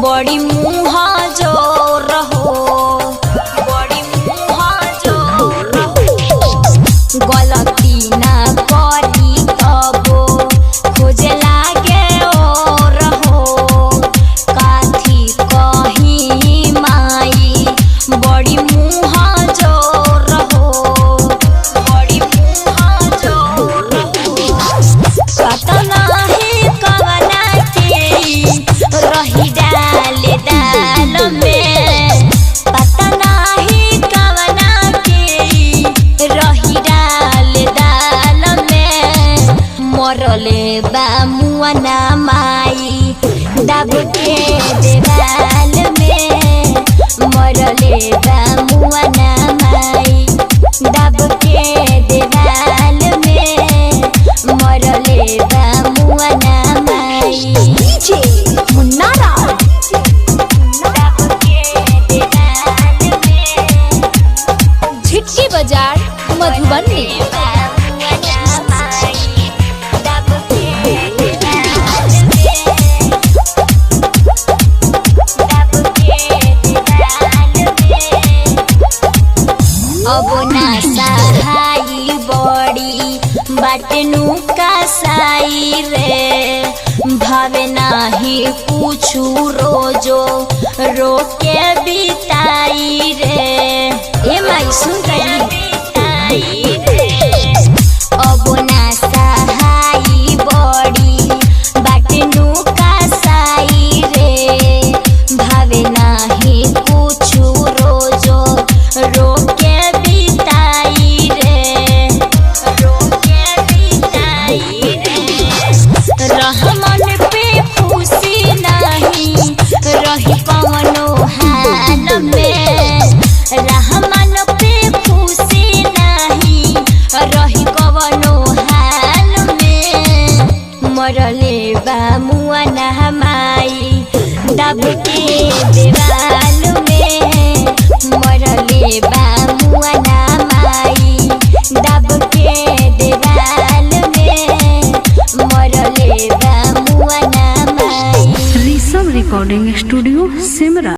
बड़ी मुहा जोर हो, बड़ी मुहा जोर हो। गलती ना करी तबो खोजे लागे और हो। काथी कहीं माई बड़ी मुहा जोर हो, बड़ी मुहा जोर हो। कतना ही कवना के रही डाल दाल में, पता नाही कवना के रही डाल दाल में। मरले बा मुअना माई दब के देवाल में। मरले बा मुअना माई दब के देवाल में। मरले बा मुअना माई। डीजे मुन्ना राज दब के देवाल में। झिटकी बाजार मधुबनी। अब ना सहाई बड़ी बाटनु कसाई रे। भावे नाही पूछू रोजो रोके बिताई रे। ए माई सुन रही रे। अब ना सहाई बड़ी बाटनु कसाई रे। भावे नाही पूछू रोजो रोके बिताई रे, रोके बिताई रे। रहमन पे खुशी नहीं रही कवनो हाल में। रहमन पे खुशी नहीं रही कवनो हाल में। मरले बा मुअना माई दब के देवाल में। मरले बा मुअना माई दब के देवाल में। मरले बा मुअना माई। Rishabh recording studio Simra.